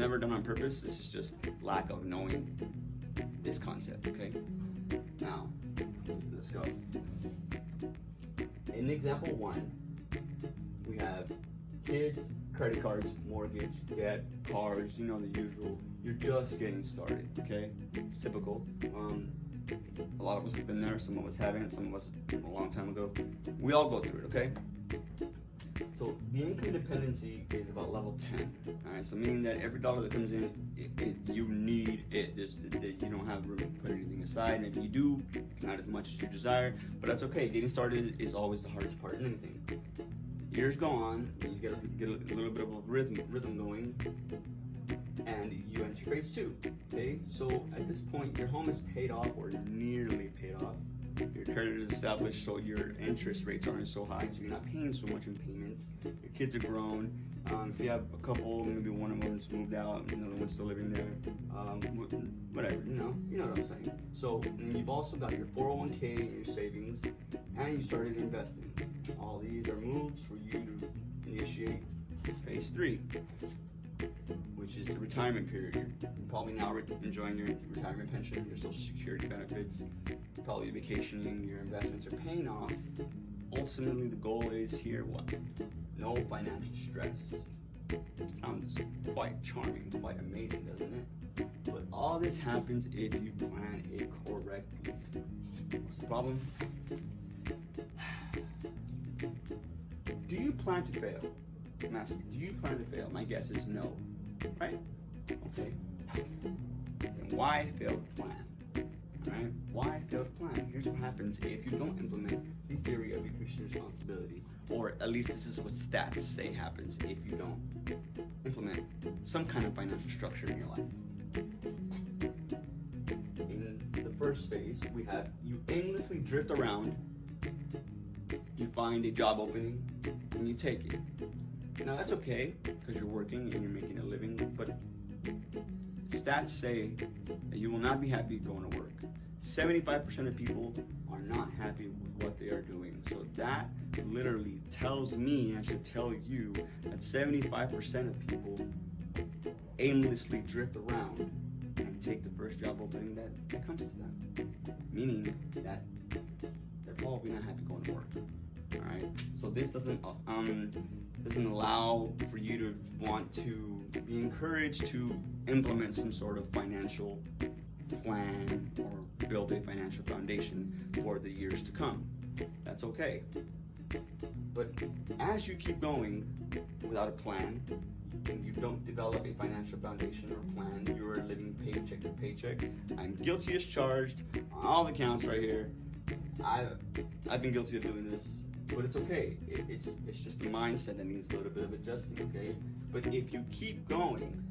never done on purpose. This is just lack of knowing this concept, okay? Now, let's go. In example 1, we have kids, credit cards, mortgage, debt, cars, you know, the usual. You're just getting started, okay? It's typical. A lot of us have been there, some of us haven't, some of us a long time ago. We all go through it, okay? So the income dependency is about level 10, all right? So meaning that every dollar that comes in, you need it. You don't have room to put anything aside, and if you do, not as much as you desire, but that's okay. Getting started is always the hardest part in anything. Years go on, you get a little bit of a rhythm going, and you enter phase 2, okay? So at this point, your home is paid off or nearly paid off. Your credit is established, so your interest rates aren't so high, so you're not paying so much in payments. Your kids are grown. If you have a couple, maybe one of them's moved out, another one's still living there. Whatever, you know what I'm saying. So and you've also got your 401k and your savings, and you started investing. All these are moves for you to initiate phase 3, which is the retirement period. You're probably now enjoying your retirement pension, your Social Security benefits, probably vacationing, your investments are paying off. Ultimately, the goal is here, what? No financial stress. Sounds quite charming, quite amazing, doesn't it? But all this happens if you plan it correctly. What's the problem? Do you plan to fail? I'm asking, do you plan to fail? My guess is no, right? Okay. Then why fail to plan? Right? Why fail to plan? Here's what happens if you don't implement the theory of decreasing responsibility, or at least this is what stats say happens if you don't implement some kind of financial structure in your life. In the first phase, we have you aimlessly drift around, you find a job opening, and you take it. Now that's okay, because you're working and you're making a living, but stats say that you will not be happy going to work. 75% of people are not happy with what they are doing. So that literally tells me, I should tell you, that 75% of people aimlessly drift around and take the first job opening that comes to them. Meaning that they're probably not happy going to work. Alright? So this doesn't allow for you to want to be encouraged to implement some sort of financial plan or build a financial foundation for the years to come. That's okay. But as you keep going without a plan, and you don't develop a financial foundation or plan, you're living paycheck to paycheck. I'm guilty as charged on all the counts right here. I've been guilty of doing this, but it's okay. It's just a mindset that needs a little bit of adjusting, okay? But if you keep going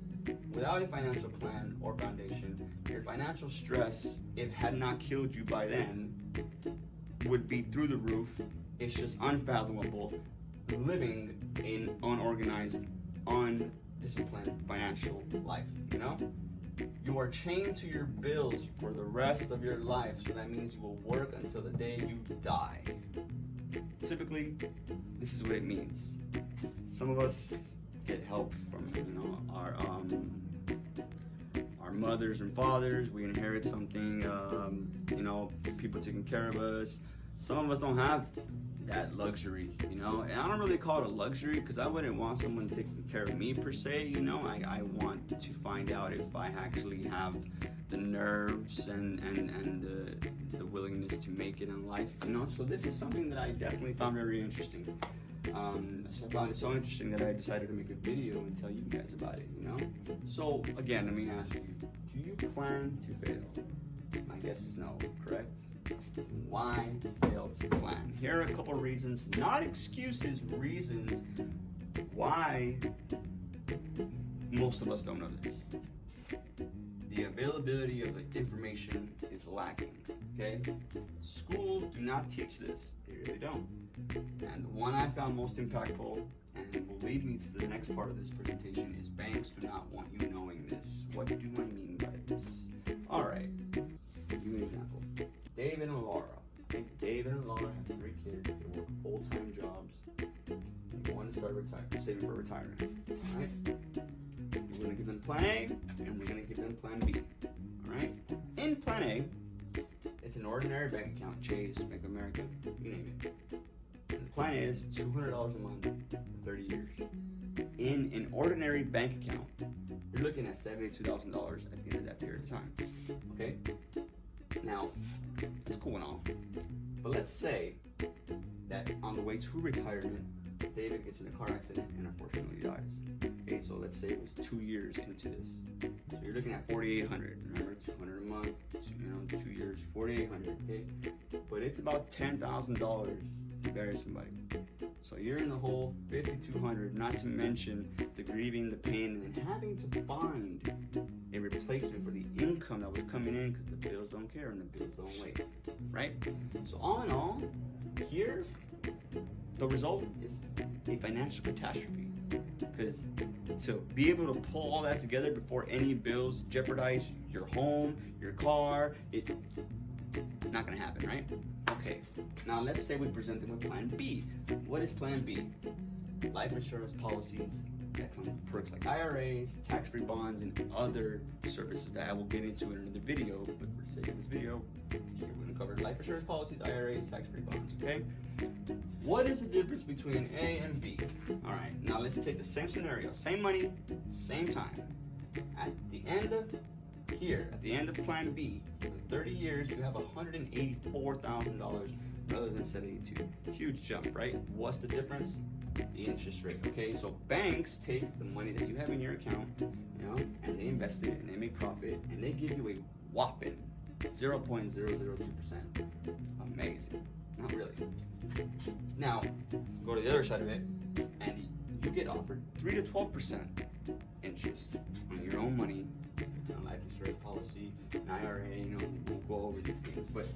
without a financial plan or foundation, your financial stress, if it had not killed you by then, would be through the roof. It's just unfathomable living in unorganized, undisciplined financial life, you know? You are chained to your bills for the rest of your life, so that means you will work until the day you die. Typically, this is what it means. Some of us get help from, our mothers and fathers. We inherit something, people taking care of us. Some of us don't have that luxury, and I don't really call it a luxury because I wouldn't want someone taking care of me per se. I want to find out if I actually have the nerves and the willingness to make it in life, so this is something that I definitely found very interesting. I found it so interesting that I decided to make a video and tell you guys about it, So again, let me ask you, do you plan to fail? My guess is no, correct? Why fail to plan? Here are a couple reasons, not excuses, reasons why most of us don't know this. The availability of the information is lacking, okay? Schools do not teach this, they really don't. And the one I found most impactful and will lead me to the next part of this presentation is banks do not want you knowing this. What do I mean by this? Alright, give me an example. David and Laura. Okay? David and Laura have 3 kids. They work full-time jobs. They want to start saving for retirement. Alright? We're going to give them Plan A, and we're going to give them Plan B. All right? In Plan A, it's an ordinary bank account, Chase, Bank of America, you name it. And the plan is $200 a month for 30 years. In an ordinary bank account, you're looking at $72,000 at the end of that period of time. Okay? Now, that's cool and all. But let's say that on the way to retirement, David gets in a car accident and unfortunately dies. Okay, so let's say it was 2 years into this. So you're looking at $4,800. Remember, $200 a month, 2 years, $4,800. Okay, but it's about $10,000 to bury somebody. So you're in the hole $5,200. Not to mention the grieving, the pain, and then having to find a replacement for the income that was coming in because the bills don't care and the bills don't wait. Right? So all in all, here the result is a financial catastrophe, because to be able to pull all that together before any bills jeopardize your home, your car, it's not going to happen, right? Okay, now let's say we present them with Plan B. What is Plan B? Life insurance policies that come with perks like IRAs, tax-free bonds, and other services that I will get into in another video, but for the sake of this video, here we're going to cover life insurance policies, IRAs, tax-free bonds, okay? What is the difference between A and B? All right, now let's take the same scenario, same money, same time. At the end of Plan B, for 30 years, you have $184,000 rather than $72,000. Huge jump, right? What's the difference? The interest rate. Okay, so banks take the money that you have in your account, and they invest it and they make profit and they give you a whopping 0.002%. Amazing. Not really. Now, go to the other side of it, and you get offered 3 to 12% interest on your own money, life insurance policy, an IRA. We'll go over these things. But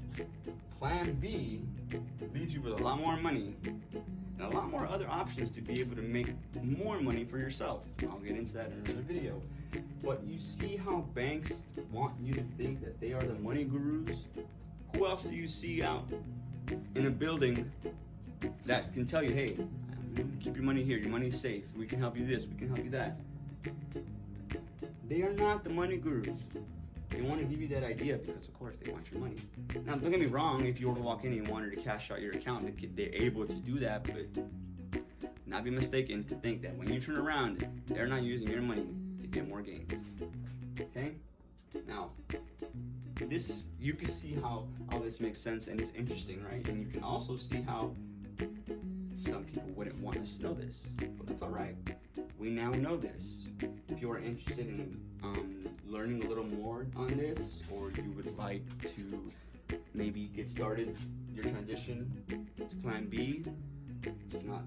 Plan B leaves you with a lot more money and a lot more other options to be able to make more money for yourself. I'll get into that in another video. But you see how banks want you to think that they are the money gurus? Who else do you see out in a building that can tell you, hey, keep your money here, your money's safe, we can help you this, we can help you that? They are not the money gurus. They want to give you that idea because, of course, they want your money. Now, don't get me wrong, if you were to walk in and wanted to cash out your account, they're able to do that, but not be mistaken to think that when you turn around, they're not using your money to get more gains. Okay? Now, this, you can see how all this makes sense and it's interesting, right? And you can also see how some people wouldn't want us to know this, but that's all right. We now know this. If you are interested in learning a little more on this, or you would like to maybe get started your transition to Plan B, it's not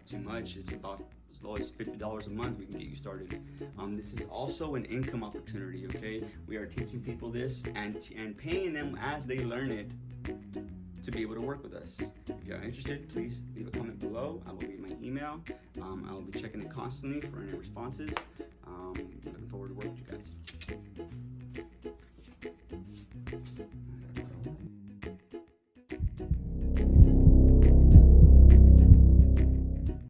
too much. It's about as low as $50 a month. We can get you started. This is also an income opportunity. Okay, we are teaching people this and paying them as they learn it to be able to work with us. If you're interested, please leave a comment below. I will leave my email. I will be checking it constantly for any responses.